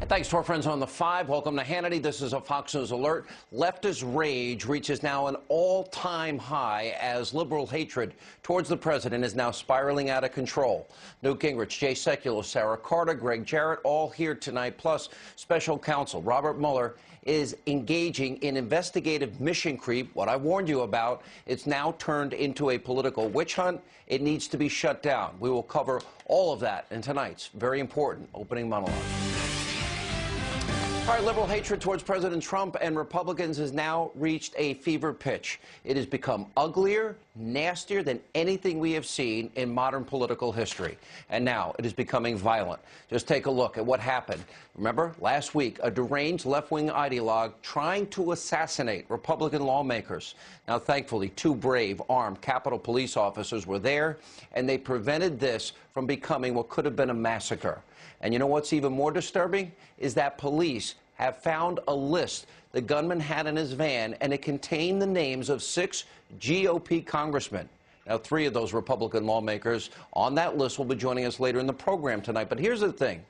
Thanks to our friends on the 5. Welcome to Hannity. This is a Fox News alert. Leftist rage reaches now an all-time high as liberal hatred towards the president is now spiraling out of control. Newt Gingrich, Jay Sekulow, Sarah Carter, Greg Jarrett, all here tonight. Plus, special counsel Robert Mueller is engaging in investigative mission creep. What I warned you about, it's now turned into a political witch hunt. It needs to be shut down. We will cover all of that in tonight's very important opening monologue. All right, liberal hatred towards President Trump and Republicans has now reached a fever pitch. It has become uglier, nastier than anything we have seen in modern political history. And now it is becoming violent. Just take a look at what happened. Remember, last week, a deranged left-wing ideologue trying to assassinate Republican lawmakers. Now, thankfully, 2 brave, armed Capitol Police officers were there, and they prevented this from becoming what could have been a massacre. And you know what's even more disturbing is that police have found a list the gunman had in his van, and it contained the names of 6 GOP congressmen. Now, 3 of those Republican lawmakers on that list will be joining us later in the program tonight. But here's the thing.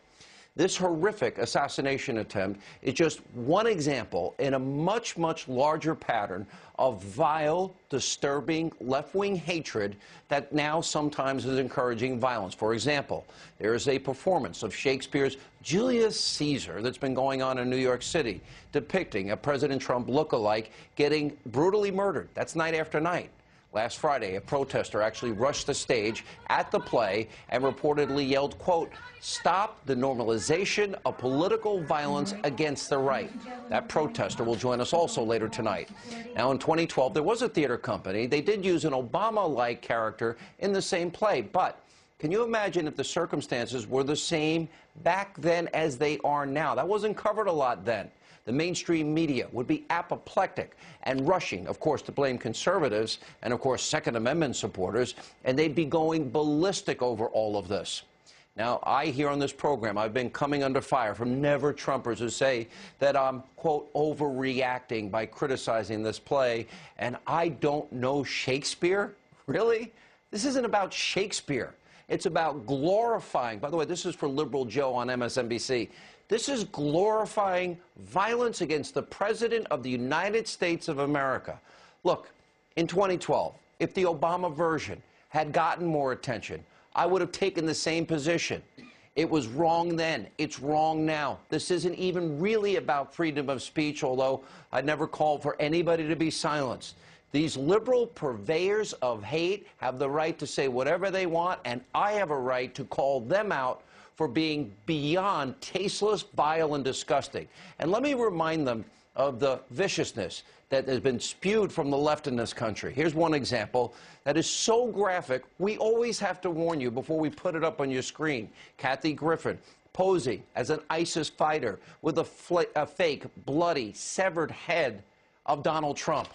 This horrific assassination attempt is just one example in a much, much larger pattern of vile, disturbing, left-wing hatred that now sometimes is encouraging violence. For example, there is a performance of Shakespeare's Julius Caesar that's been going on in New York City, depicting a President Trump look-alike getting brutally murdered. That's night after night. Last Friday, a protester actually rushed the stage at the play and reportedly yelled, quote, "Stop the normalization of political violence against the right." That protester will join us also later tonight. Now, in 2012, there was a theater company. They did use an Obama-like character in the same play, but can you imagine if the circumstances were the same back then as they are now? That wasn't covered a lot then. The mainstream media would be apoplectic and rushing, of course, to blame conservatives and, of course, Second Amendment supporters, and they'd be going ballistic over all of this. Now, I here on this program, I've been coming under fire from never-Trumpers who say that I'm, quote, overreacting by criticizing this play, and I don't know Shakespeare? Really? This isn't about Shakespeare. It's about glorifying, by the way, this is for Liberal Joe on MSNBC, this is glorifying violence against the President of the United States of America. Look, in 2012, if the Obama version had gotten more attention, I would have taken the same position. It was wrong then. It's wrong now. This isn't even really about freedom of speech, although I'd never called for anybody to be silenced. These liberal purveyors of hate have the right to say whatever they want, and I have a right to call them out for being beyond tasteless, vile, and disgusting. And let me remind them of the viciousness that has been spewed from the left in this country. Here's one example that is so graphic, we always have to warn you before we put it up on your screen. Kathy Griffin posing as an ISIS fighter with a fake, bloody, severed head of Donald Trump.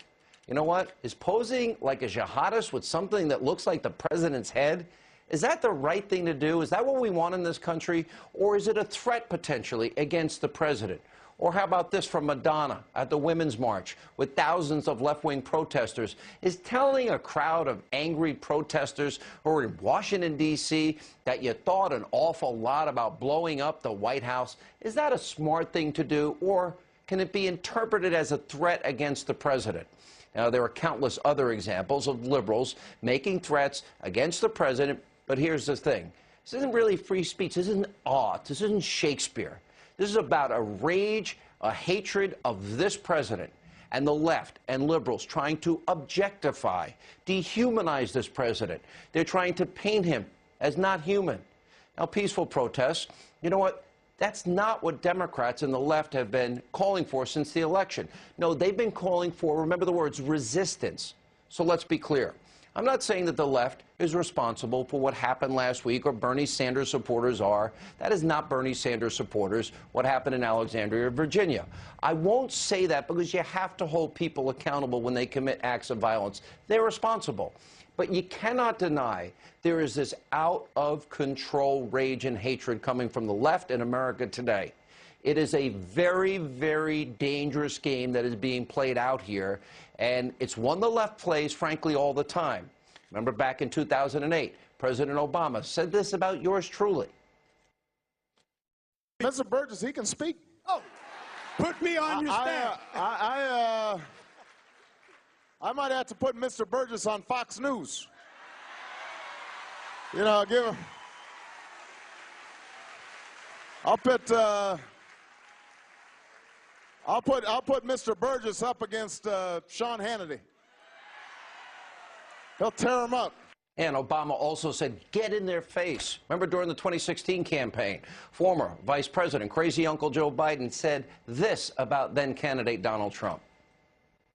You know what? Is posing like a jihadist with something that looks like the president's head? Is that the right thing to do? Is that what we want in this country? Or is it a threat potentially against the president? Or how about this from Madonna at the Women's March with thousands of left-wing protesters is telling a crowd of angry protesters who are in Washington, D.C. that you thought an awful lot about blowing up the White House. Is that a smart thing to do? Or can it be interpreted as a threat against the president? Now, there are countless other examples of liberals making threats against the president. But here's the thing. This isn't really free speech. This isn't art. This isn't Shakespeare. This is about a rage, a hatred of this president and the left and liberals trying to objectify, dehumanize this president. They're trying to paint him as not human. Now, peaceful protests, you know what? That's not what Democrats and the left have been calling for since the election. No, they've been calling for, remember the words, resistance. So let's be clear. I'm not saying that the left is responsible for what happened last week or Bernie Sanders supporters are. That is not Bernie Sanders supporters, what happened in Alexandria, Virginia. I won't say that because you have to hold people accountable when they commit acts of violence. They're responsible. But you cannot deny there is this out-of-control rage and hatred coming from the left in America today. It is a very, very dangerous game that is being played out here, and it's one the left plays, frankly, all the time. Remember back in 2008, President Obama said this about yours truly. Mr. Burgess, he can speak. Oh, put me on your stand. I might have to put Mr. Burgess on Fox News. You know, give him. I'll put Mr. Burgess up against Sean Hannity. He'll tear him up. And Obama also said, get in their face. Remember during the 2016 campaign, former Vice President, crazy Uncle Joe Biden, said this about then candidate Donald Trump.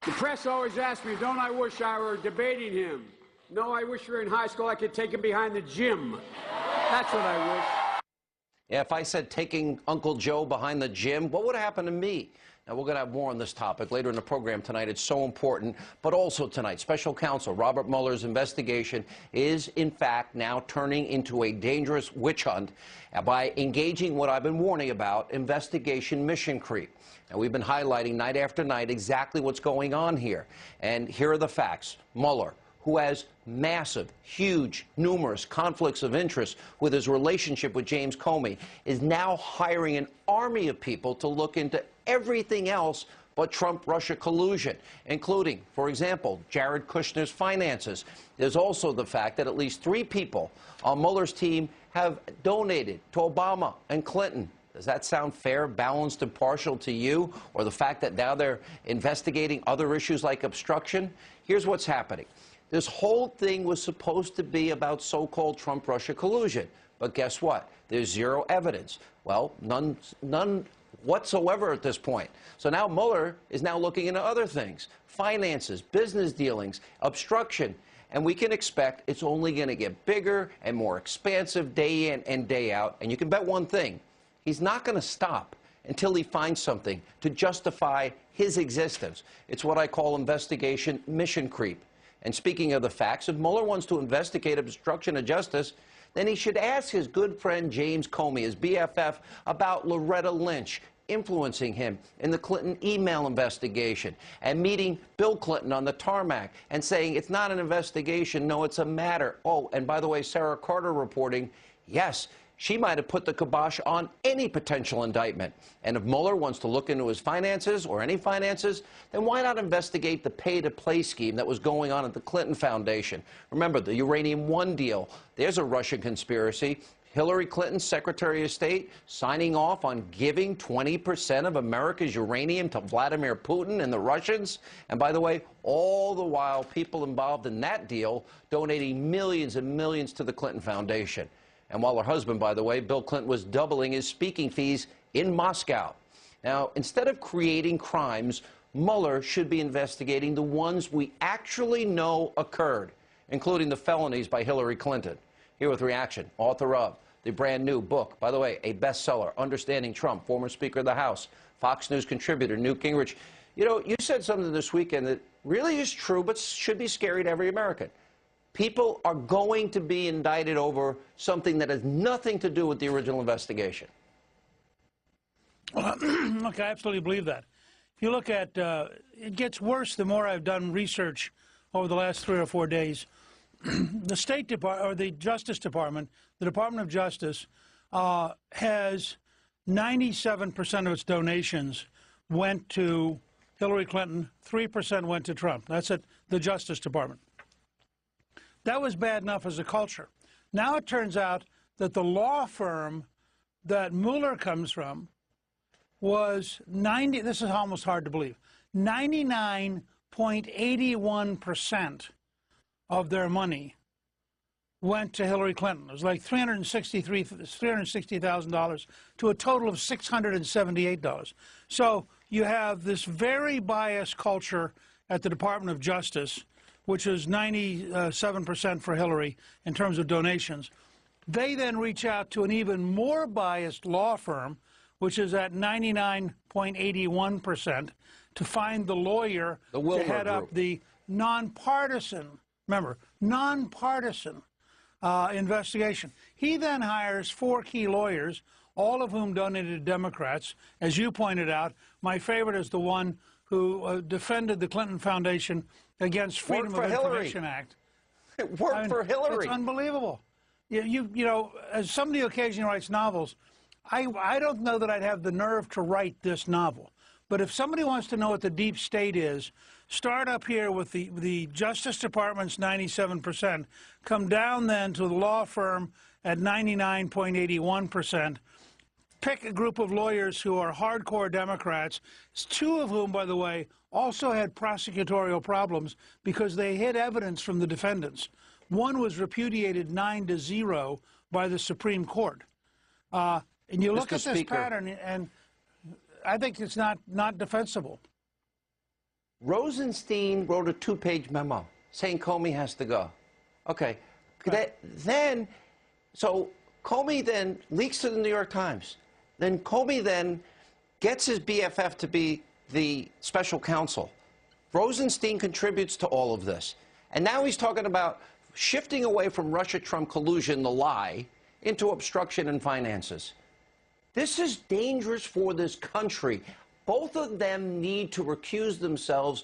The press always asks me, don't I wish I were debating him? No, I wish we were in high school, I could take him behind the gym. That's what I wish. Yeah, if I said taking Uncle Joe behind the gym, what would happen to me? Now, we're going to have more on this topic later in the program tonight. It's so important. But also tonight, Special Counsel Robert Mueller's investigation is, in fact, now turning into a dangerous witch hunt by engaging what I've been warning about, investigation mission creep. Now, we've been highlighting night after night exactly what's going on here. And here are the facts. Mueller, who has massive, huge, numerous conflicts of interest with his relationship with James Comey, is now hiring an army of people to look into everything else but Trump-Russia collusion, including, for example, Jared Kushner's finances. There's also the fact that at least 3 people on Mueller's team have donated to Obama and Clinton. Does that sound fair, balanced, and partial to you? Or the fact that now they're investigating other issues like obstruction? Here's what's happening. This whole thing was supposed to be about so-called Trump-Russia collusion. But guess what? There's zero evidence. Well, none whatsoever at this point. So now Mueller is now looking into other things, finances, business dealings, obstruction, and we can expect it's only going to get bigger and more expansive day in and day out. And you can bet one thing, he's not going to stop until he finds something to justify his existence. It's what I call investigation mission creep. And speaking of the facts, if Mueller wants to investigate obstruction of justice, then he should ask his good friend James Comey, his BFF, about Loretta Lynch influencing him in the Clinton email investigation and meeting Bill Clinton on the tarmac and saying it's not an investigation, no, it's a matter. Oh, and by the way, Sarah Carter reporting, yes, she might have put the kibosh on any potential indictment. And if Mueller wants to look into his finances or any finances, then why not investigate the pay-to-play scheme that was going on at the Clinton Foundation? Remember, the Uranium One deal. There's a Russian conspiracy. Hillary Clinton, Secretary of State, signing off on giving 20% of America's uranium to Vladimir Putin and the Russians. And by the way, all the while, people involved in that deal donating millions and millions to the Clinton Foundation. And while her husband, by the way, Bill Clinton, was doubling his speaking fees in Moscow. Now, instead of creating crimes, Mueller should be investigating the ones we actually know occurred, including the felonies by Hillary Clinton. Here with reaction, author of the brand new book, by the way, a bestseller, Understanding Trump, former Speaker of the House, Fox News contributor, Newt Gingrich. You know, you said something this weekend that really is true, but should be scary to every American. People are going to be indicted over something that has nothing to do with the original investigation. Well, look, I absolutely believe that. If you look at, it gets worse the more I've done research over the last 3 or 4 days. The State Department, or the Justice Department, the Department of Justice, has 97% of its donations went to Hillary Clinton, 3% went to Trump. That's at the Justice Department. That was bad enough as a culture. Now it turns out that the law firm that Mueller comes from was this is almost hard to believe, 99.81% of their money went to Hillary Clinton. It was like $360,000 to a total of $678. So you have this very biased culture at the Department of Justice, which is 97% for Hillary in terms of donations. They then reach out to an even more biased law firm, which is at 99.81%, to find the lawyer to head up the nonpartisan, remember, nonpartisan investigation. He then hires 4 key lawyers, all of whom donated to Democrats. As you pointed out, my favorite is the one who defended the Clinton Foundation against Freedom of Information Act. It worked for Hillary. It's unbelievable. You know, as somebody who occasionally writes novels, I don't know that I'd have the nerve to write this novel. But if somebody wants to know what the deep state is, start up here with the Justice Department's 97%, come down then to the law firm at 99.81%, pick a group of lawyers who are hardcore Democrats, two of whom, by the way, also had prosecutorial problems because they hid evidence from the defendants. One was repudiated 9-0 by the Supreme Court. And you look at this pattern, and I think it's not defensible. Rosenstein wrote a 2-page memo saying Comey has to go. Okay. Right. So Comey then leaks to the New York Times. Then Comey then gets his BFF to be the special counsel. Rosenstein contributes to all of this. And now he's talking about shifting away from Russia-Trump collusion, the lie, into obstruction and finances. This is dangerous for this country. Both of them need to recuse themselves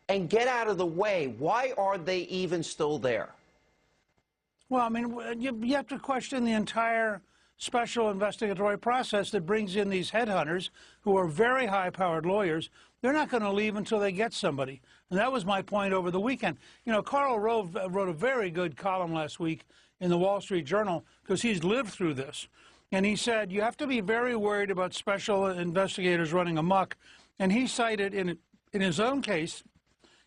and get out of the way. Why are they even still there? Well, I mean, you have to question the entire special investigatory process that brings in these headhunters who are very high-powered lawyers. They're not going to leave until they get somebody. And that was my point over the weekend. You know, Karl Rove wrote a very good column last week in the Wall Street Journal because he's lived through this. And he said, you have to be very worried about special investigators running amok. And he cited in his own case,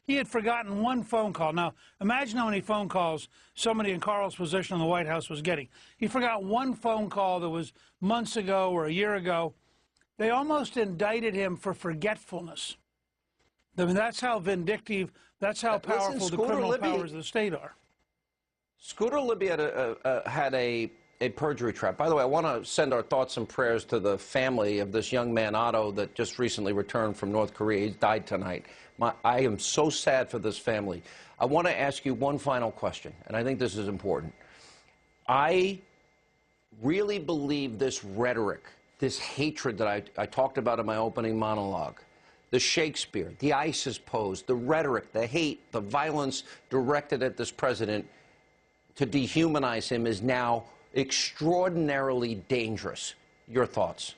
he had forgotten one phone call. Now, imagine how many phone calls somebody in Karl's position in the White House was getting. He forgot one phone call that was months ago or a year ago. They almost indicted him for forgetfulness. I mean, that's how vindictive, that's how powerful the criminal powers of the state are. Scooter Libby had a perjury trap. By the way, I want to send our thoughts and prayers to the family of this young man, Otto, that just recently returned from North Korea. He died tonight. I am so sad for this family. I want to ask you one final question, and I think this is important. I really believe this rhetoric, this hatred that I talked about in my opening monologue, the Shakespeare, the ISIS pose, the rhetoric, the hate, the violence directed at this president to dehumanize him is now extraordinarily dangerous. Your thoughts?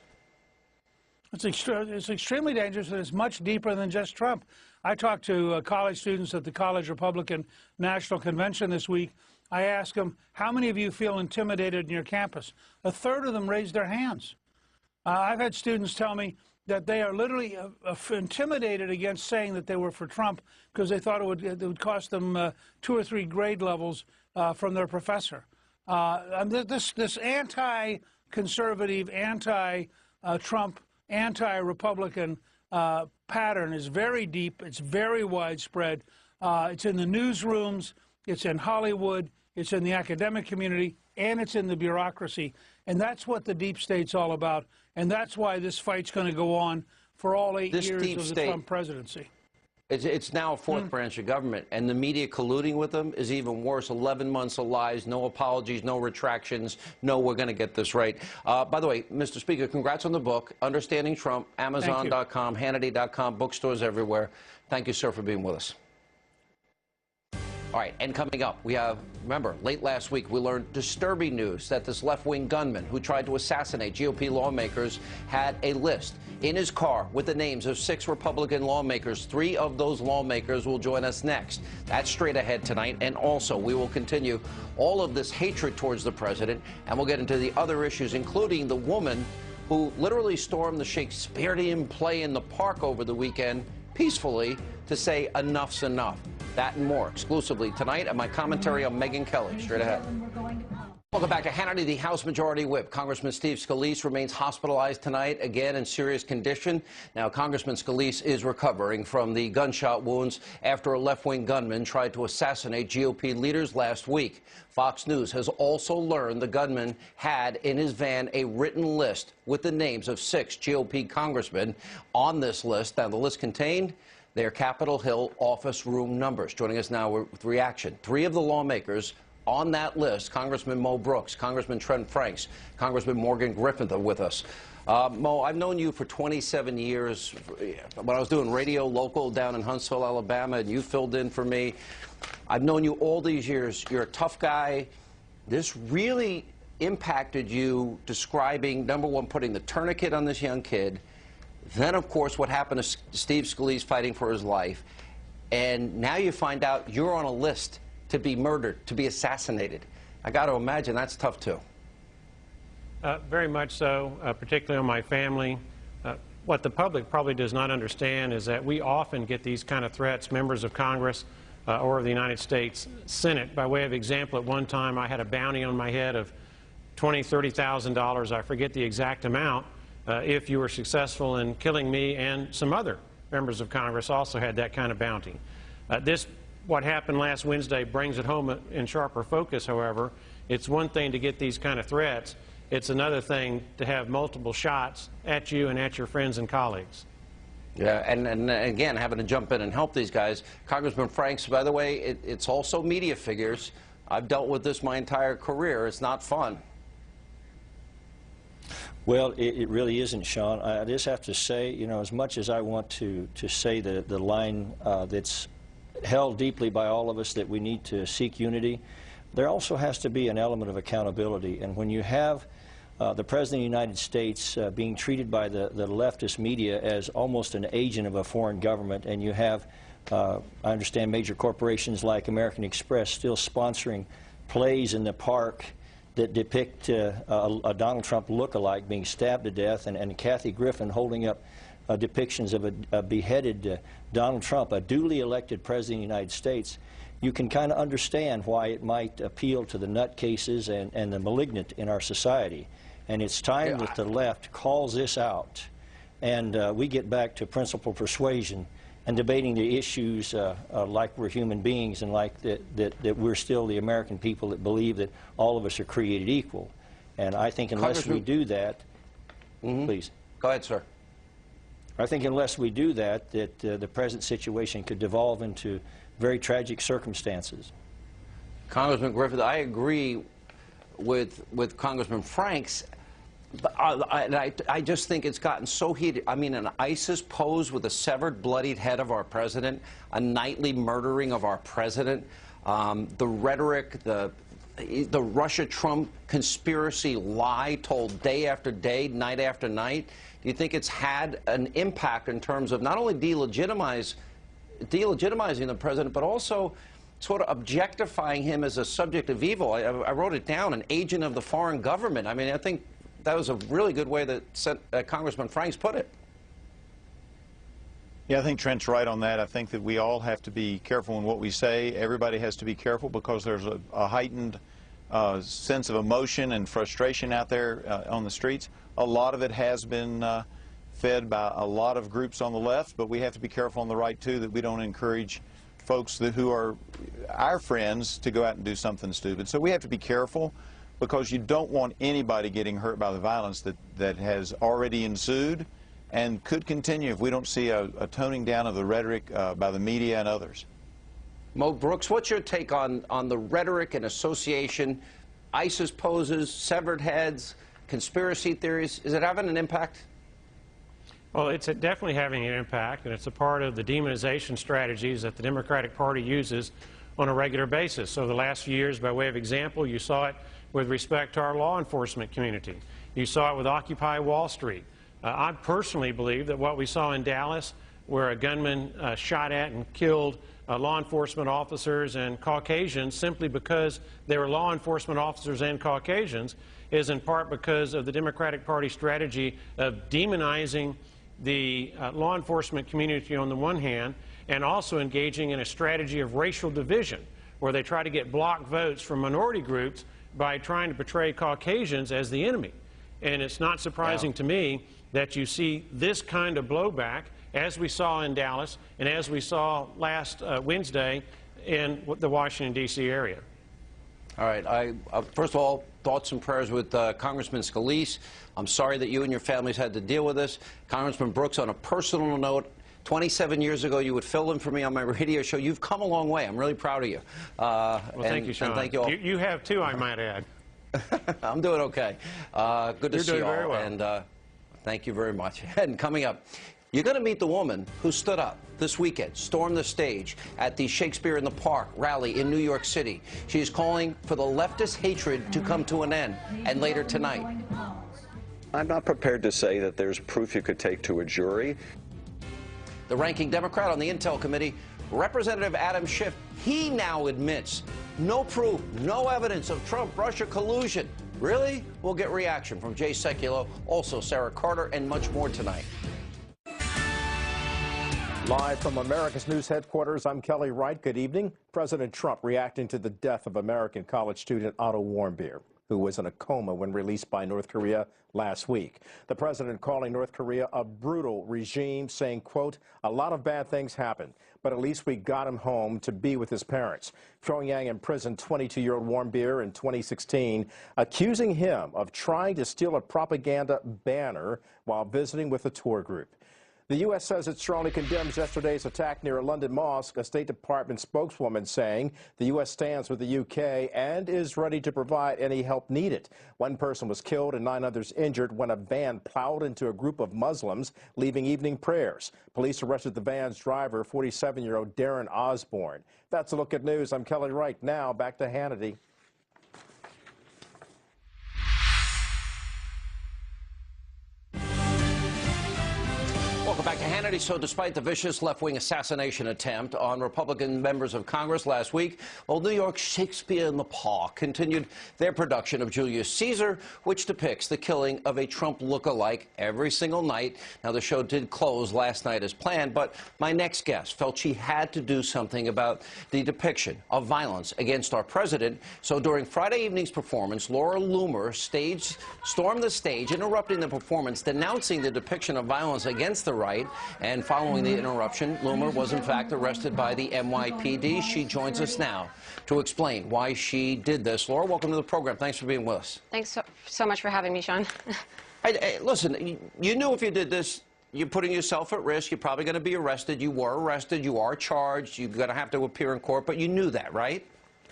It's extremely dangerous, and it's much deeper than just Trump. I talked to college students at the College Republican National Convention this week. I asked them, how many of you feel intimidated in your campus? A third of them raised their hands. I've had students tell me that they are literally intimidated against saying that they were for Trump because they thought it would cost them 2 or 3 grade levels from their professor. This anti-conservative, anti-Trump, anti-Republican pattern is very deep. It's very widespread. It's in the newsrooms. It's in Hollywood. It's in the academic community. And it's in the bureaucracy. And that's what the deep state's all about. And that's why this fight's going to go on for all 8 years of the Trump presidency. It's now a fourth branch of government, and the media colluding with them is even worse. 11 months of lies, no apologies, no retractions. No, we're going to get this right. By the way, Mr. Speaker, congrats on the book, Understanding Trump, Amazon.com, Hannity.com, bookstores everywhere. Thank you, sir, for being with us. All right, and coming up, we have, remember, late last week, we learned disturbing news that this left-wing gunman who tried to assassinate GOP lawmakers had a list in his car with the names of 6 Republican lawmakers. 3 of those lawmakers will join us next. That's straight ahead tonight. And also, we will continue all of this hatred towards the president, and we'll get into the other issues, including the woman who literally stormed the Shakespearean play in the park over the weekend peacefully to say enough's enough. That and more exclusively tonight at my commentary on Megyn Kelly. Straight ahead. Welcome back to Hannity. The House Majority Whip, Congressman Steve Scalise, remains hospitalized tonight, again in serious condition. Now, Congressman Scalise is recovering from the gunshot wounds after a left-wing gunman tried to assassinate GOP leaders last week. Fox News has also learned the gunman had in his van a written list with the names of 6 GOP congressmen. On this list, now the list contained their Capitol Hill office room numbers. Joining us now with reaction, 3 of the lawmakers on that list, Congressman Mo Brooks, Congressman Trent Franks, Congressman Morgan Griffith are with us. Mo, I've known you for 27 years. When I was doing radio local down in Huntsville, Alabama, and you filled in for me. I've known you all these years. You're a tough guy. This really impacted you describing, number one, putting the tourniquet on this young kid, then, of course, what happened to Steve Scalise fighting for his life, and now you find out you're on a list to be murdered, to be assassinated. I got to imagine that's tough, too. Very much so, particularly on my family. What the public probably does not understand is that we often get these kind of threats, members of Congress or of the United States Senate. By way of example, at one time I had a bounty on my head of $20,000, $30,000, I forget the exact amount, if you were successful in killing me, and some other members of Congress also had that kind of bounty. What happened last Wednesday brings it home in sharper focus, however. It's one thing to get these kind of threats. It's another thing to have multiple shots at you and at your friends and colleagues. Yeah, and again, having to jump in and help these guys. Congressman Franks, by the way, it's also media figures. I've dealt with this my entire career. It's not fun. Well, it really isn't, Sean. I just have to say, you know, as much as I want to say the line that's held deeply by all of us, that we need to seek unity, there also has to be an element of accountability. And when you have the President of the United States being treated by the leftist media as almost an agent of a foreign government, and you have, I understand, major corporations like American Express still sponsoring plays in the park that depict a Donald Trump look-alike being stabbed to death, and Kathy Griffin holding up depictions of a beheaded Donald Trump, a duly elected President of the United States, you can kind of understand why it might appeal to the nutcases and the malignant in our society. And it's time that the left calls this out, and we get back to principled persuasion and debating the issues like we're human beings, and like that we're still the American people that believe that all of us are created equal. And I think unless we do that, please. Go ahead, sir. I think unless we do that, the present situation could devolve into very tragic circumstances. Congressman Griffith, I agree with Congressman Franks. I just think it's gotten so heated. I mean, an ISIS pose with a severed, bloodied head of our president, a nightly murdering of our president, the rhetoric, the Russia-Trump conspiracy lie told day after day, night after night. Do you think it's had an impact in terms of not only delegitimizing the president, but also sort of objectifying him as a subject of evil? I wrote it down, an agent of the foreign government. I mean, I think that was a really good way that Congressman Franks put it. Yeah, I think Trent's right on that. I think that we all have to be careful in what we say. Everybody has to be careful because there's a heightened sense of emotion and frustration out there on the streets. A lot of it has been fed by a lot of groups on the left, but we have to be careful on the right, too, that we don't encourage folks who are our friends to go out and do something stupid. So we have to be careful, because you don't want anybody getting hurt by the violence that has already ensued and could continue if we don't see a toning down of the rhetoric by the media and others. Mo Brooks, what's your take on the rhetoric and association, ISIS poses, severed heads, conspiracy theories? Is it having an impact? Well, it's definitely having an impact, and it's a part of the demonization strategies that the Democratic Party uses on a regular basis. So the last few years, by way of example, you saw it with respect to our law enforcement community. You saw it with Occupy Wall Street. I personally believe that what we saw in Dallas, where a gunman shot at and killed law enforcement officers and Caucasians simply because they were law enforcement officers and Caucasians, is in part because of the Democratic Party strategy of demonizing the law enforcement community on the one hand, and also engaging in a strategy of racial division, where they try to get block votes from minority groups by trying to portray Caucasians as the enemy. And it's not surprising to me that you see this kind of blowback, as we saw in Dallas and as we saw last Wednesday in the Washington, D.C. area. All right. First of all, thoughts and prayers with Congressman Scalise. I'm sorry that you and your families had to deal with this. Congressman Brooks, on a personal note, 27 years ago, you would fill in for me on my radio show. You've come a long way. I'm really proud of you. Well, thank you, Sean. And thank you all. You have, too, I might add. I'm doing okay. Good to see you all. Very well. And thank you very much. And coming up, You're going to meet the woman who stood up this weekend, stormed the stage at the Shakespeare in the Park rally in New York City. She's calling for the leftist hatred to come to an end. And later tonight, I'm not prepared to say that there's proof you could take to a jury. the ranking Democrat on the Intel Committee, Representative Adam Schiff, he now admits no proof, no evidence of Trump-Russia collusion. Really? We'll get reaction from Jay Sekulow, also Sarah Carter, and much more tonight. Live from America's News headquarters, I'm Kelly Wright. Good evening. President Trump reacting to the death of American college student Otto Warmbier, who was in a coma when released by North Korea last week. The president calling North Korea a brutal regime, saying, quote, "A lot of bad things happened, but at least we got him home to be with his parents." Pyongyang imprisoned 22-year-old Warmbier in 2016, accusing him of trying to steal a propaganda banner while visiting with a tour group. The U.S. says it strongly condemns yesterday's attack near a London mosque, a State Department spokeswoman saying the U.S. stands with the U.K. and is ready to provide any help needed. One person was killed and 9 others injured when a van plowed into a group of Muslims leaving evening prayers. Police arrested the van's driver, 47-year-old Darren Osborne. That's a look at news. I'm Kelly Wright. Now back to Hannity. Welcome back to Hannity. So despite the vicious left-wing assassination attempt on Republican members of Congress last week, well, New York's Shakespeare in the Park continued their production of Julius Caesar, which depicts the killing of a Trump look-alike every single night. Now, the show did close last night as planned, but my next guest felt she had to do something about the depiction of violence against our president. So during Friday evening's performance, Laura Loomer stormed the stage, interrupting the performance, denouncing the depiction of violence against the right. And following the interruption, Loomer was in fact arrested by the NYPD. She joins us now to explain why she did this. Laura, welcome to the program. Thanks for being with us. Thanks so much for having me, Sean. Listen, you knew if you did this, you're putting yourself at risk. You're probably going to be arrested. You were arrested. You are charged. You're going to have to appear in court. But you knew that, right?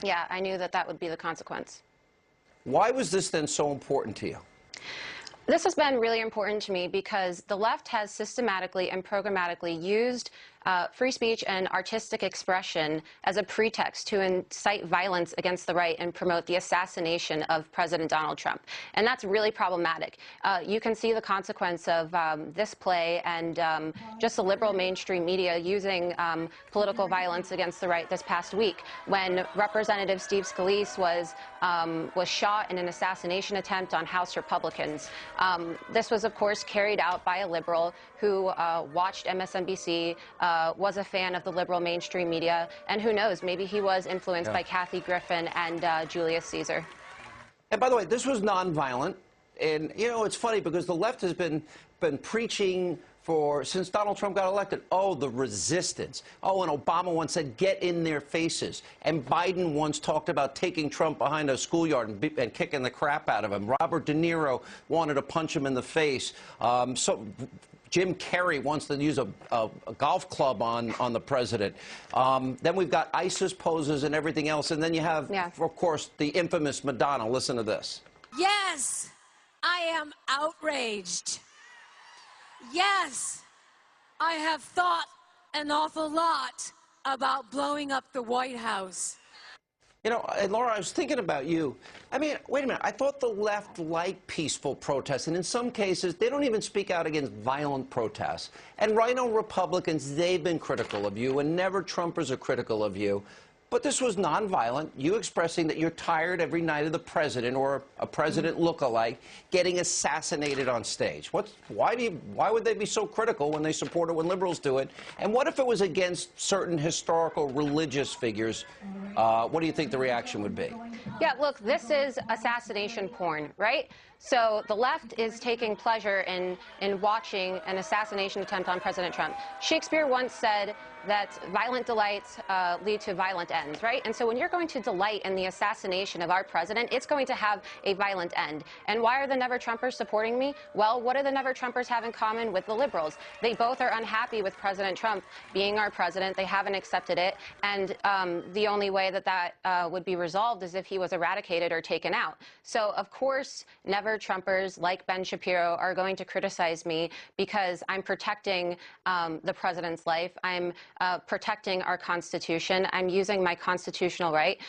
Yeah, I knew that that would be the consequence. Why was this then so important to you? This has been really important to me because the left has systematically and programmatically used free speech and artistic expression as a pretext to incite violence against the right and promote the assassination of President Donald Trump. And that's really problematic. You can see the consequence of this play and just the liberal mainstream media using political violence against the right this past week when Representative Steve Scalise was shot in an assassination attempt on House Republicans. This was, of course, carried out by a liberal who watched MSNBC, was a fan of the liberal mainstream media, and who knows, maybe he was influenced by Kathy Griffin and Julius Caesar. And by the way, this was nonviolent, and you know it's funny because the left has been preaching since Donald Trump got elected. Oh, the resistance. Oh, and Obama once said, get in their faces. And Biden once talked about taking Trump behind a schoolyard and kicking the crap out of him. Robert De Niro wanted to punch him in the face. Jim Carrey wants to use a golf club on the president. Then we've got ISIS poses and everything else. And then you have, of course, the infamous Madonna. Listen to this. Yes, I am outraged. Yes, I have thought an awful lot about blowing up the White House. You know, Laura, I was thinking about you. I mean, wait a minute. I thought the left liked peaceful protests, and in some cases, they don't even speak out against violent protests. And Rhino Republicans, they've been critical of you, and never Trumpers are critical of you. But this was nonviolent, you expressing that you're tired every night of the president or a president look-alike getting assassinated on stage. Why would they be so critical when they support it when liberals do it? And what if it was against certain historical religious figures? What do you think the reaction would be? Yeah, look, this is assassination porn, right? So the left is taking pleasure in watching an assassination attempt on President Trump. Shakespeare once said that violent delights lead to violent ends, right? And so when you're going to delight in the assassination of our president, it's going to have a violent end. And why are the Never-Trumpers supporting me? Well, what do the Never-Trumpers have in common with the liberals? They both are unhappy with President Trump being our president. They haven't accepted it. And the only way that that would be resolved is if he was eradicated or taken out. So, of course, Never-Trumpers like Ben Shapiro are going to criticize me because I'm protecting the president's life. I'm protecting our Constitution. I'm using my constitutional right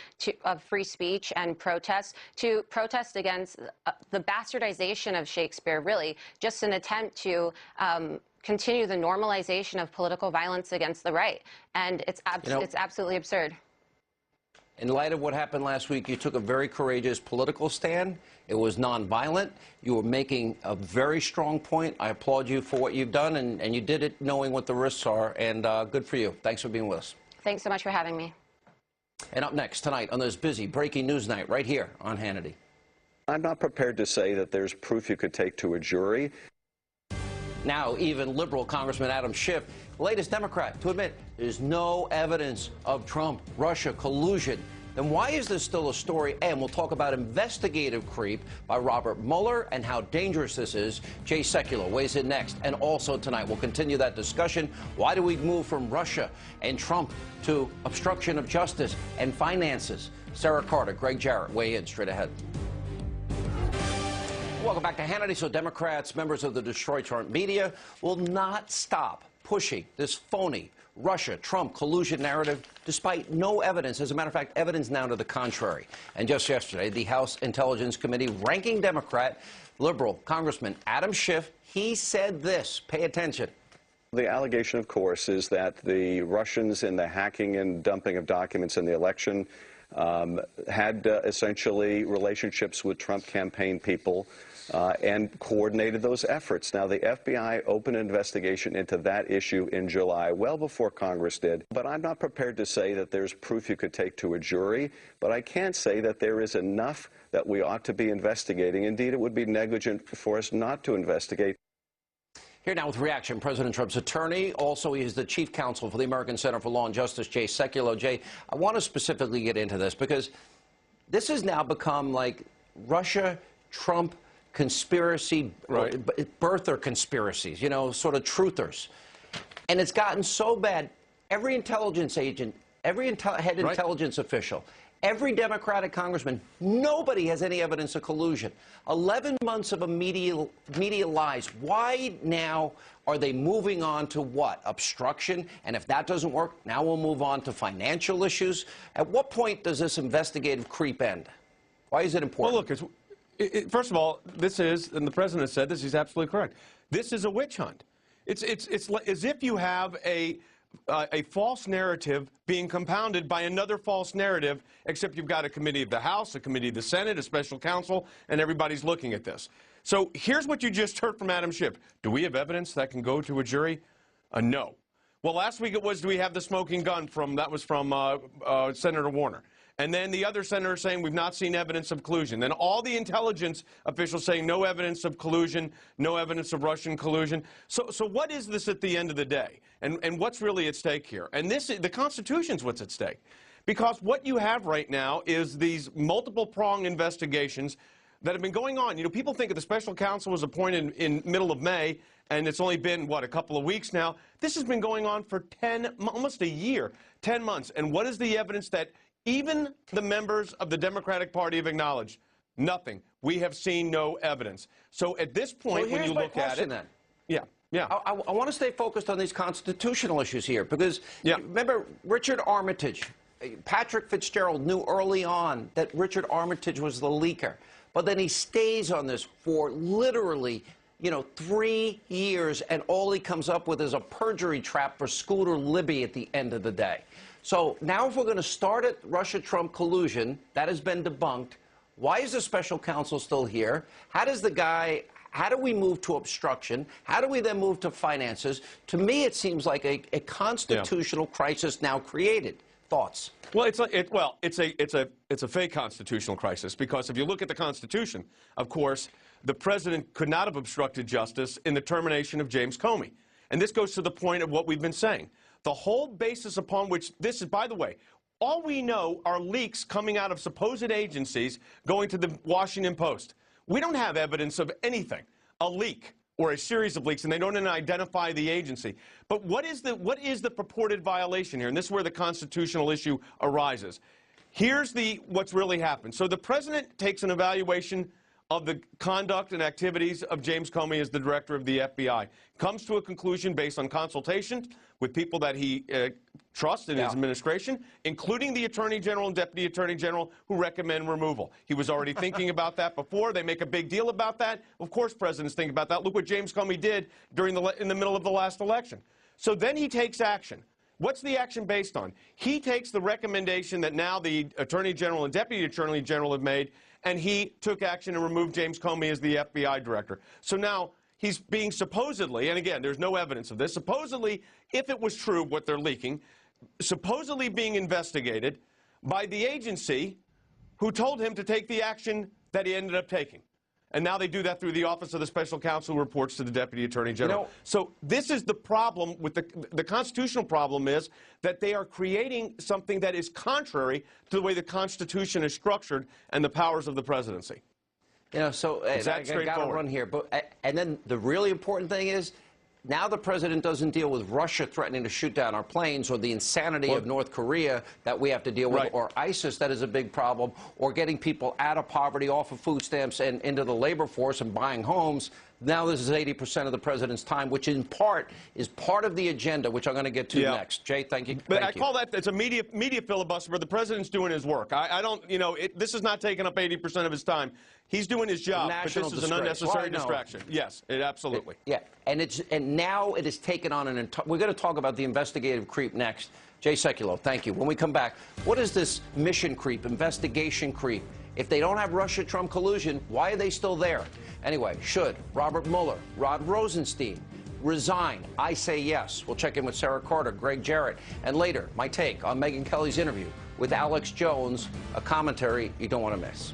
of free speech and protest to protest against the bastardization of Shakespeare, really, just an attempt to continue the normalization of political violence against the right. And it's absolutely absurd. In light of what happened last week, you took a very courageous political stand. It was nonviolent. You were making a very strong point. I applaud you for what you've done, and you did it knowing what the risks are, and good for you. Thanks for being with us. Thanks so much for having me. And up next tonight on this busy breaking news night right here on Hannity. I'm not prepared to say that there's proof you could take to a jury. Now, even liberal Congressman Adam Schiff, latest Democrat, to admit there's no evidence of Trump-Russia collusion. Then why is this still a story? And we'll talk about investigative creep by Robert Mueller and how dangerous this is. Jay Sekulow weighs in next. And also tonight, we'll continue that discussion. Why do we move from Russia and Trump to obstruction of justice and finances? Sarah Carter, Greg Jarrett weigh in straight ahead. Welcome back to Hannity. So Democrats, members of the Destroy Trump media, will not stop pushing this phony Russia-Trump collusion narrative despite no evidence. As a matter of fact, evidence now to the contrary. And just yesterday, the House Intelligence Committee ranking Democrat, liberal Congressman Adam Schiff, he said this. Pay attention. The allegation, of course, is that the Russians in the hacking and dumping of documents in the election had essentially relationships with Trump campaign people and coordinated those efforts. Now, the FBI opened an investigation into that issue in July, well before Congress did. But I'm not prepared to say that there's proof you could take to a jury, but I can say that there is enough that we ought to be investigating. Indeed, it would be negligent for us not to investigate. Here now with reaction, President Trump's attorney. Also, he is the chief counsel for the American Center for Law and Justice, Jay Sekulow. Jay, I want to specifically get into this because this has now become like Russia-Trump conspiracy, birther conspiracies, you know, sort of truthers. And it's gotten so bad, every intelligence agent, every head intelligence official, every Democratic congressman, nobody has any evidence of collusion. 11 months of a media lies. Why now are they moving on to what? Obstruction? And if that doesn't work, now we'll move on to financial issues. At what point does this investigative creep end? Why is it important? Well, look, first of all, this is, and the president said this, he's absolutely correct. This is a witch hunt. It's as if you have a false narrative being compounded by another false narrative, except you've got a committee of the House, a committee of the Senate, a special counsel, and everybody's looking at this. So here's what you just heard from Adam Schiff. Do we have evidence that can go to a jury? No. Well, last week it was, do we have the smoking gun from Senator Warner? And then the other senator saying we've not seen evidence of collusion. Then all the intelligence officials saying no evidence of collusion, no evidence of Russian collusion. So what is this at the end of the day? And what's really at stake here? And the Constitution's what's at stake. Because what you have right now is these multiple-pronged investigations that have been going on. You know, people think that the special counsel was appointed in middle of May, and it's only been, what, a couple of weeks now. This has been going on for almost a year, 10 months. And what is the evidence that even the members of the Democratic Party have acknowledged? Nothing. We have seen no evidence. So at this point, when you look at it, I want to stay focused on these constitutional issues here because remember Richard Armitage, Patrick Fitzgerald knew early on that Richard Armitage was the leaker, but then he stays on this for literally 3 years, and all he comes up with is a perjury trap for Scooter Libby at the end of the day. So now if we're going to start at Russia-Trump collusion, that has been debunked. Why is the special counsel still here? How do we move to obstruction? How do we then move to finances? To me, it seems like a constitutional crisis now created. Thoughts? Well, it's a fake constitutional crisis because if you look at the Constitution, of course, the president could not have obstructed justice in the termination of James Comey. And this goes to the point of what we've been saying. The whole basis upon which this is, by the way, all we know are leaks coming out of supposed agencies going to the Washington Post. We don't have evidence of anything, a leak or a series of leaks, and they don't even identify the agency. But what is the purported violation here? And this is where the constitutional issue arises. Here's what's really happened. So the president takes an evaluation of the conduct and activities of James Comey as the director of the FBI, comes to a conclusion based on consultations with people that he trusts in his administration, including the Attorney General and Deputy Attorney General, who recommend removal. He was already thinking about that before. They make a big deal about that. Of course presidents think about that. Look what James Comey did in the middle of the last election. So then he takes action. What's the action based on? He takes the recommendation that now the Attorney General and Deputy Attorney General have made, and he took action and removed James Comey as the FBI director. So now he's being supposedly, and again, there's no evidence of this, supposedly, if it was true what they're leaking, supposedly being investigated by the agency who told him to take the action that he ended up taking. And now they do that through the Office of the Special Counsel who reports to the Deputy Attorney General. So this is the problem with the constitutional problem is that they are creating something that is contrary to the way the Constitution is structured and the powers of the presidency. You know, so I got to run here. And then the really important thing is, now the president doesn't deal with Russia threatening to shoot down our planes, or the insanity of North Korea that we have to deal with, or ISIS that is a big problem, or getting people out of poverty, off of food stamps, and into the labor force and buying homes. Now this is 80% of the president's time, which in part is part of the agenda, which I'm going to get to next. Jay, thank you. But I call that, it's a media filibuster, but the president's doing his work. I don't, you know, this is not taking up 80% of his time. He's doing his job, but this is an unnecessary distraction. Yes, absolutely. And now it has taken on an entire. We're going to talk about the investigative creep next. Jay Sekulow, thank you. When we come back, what is this mission creep, investigation creep? If they don't have Russia-Trump collusion, why are they still there? Anyway, should Robert Mueller, Rod Rosenstein resign? I say yes. We'll check in with Sarah Carter, Greg Jarrett, and later, my take on Megyn Kelly's interview with Alex Jones, a commentary you don't want to miss.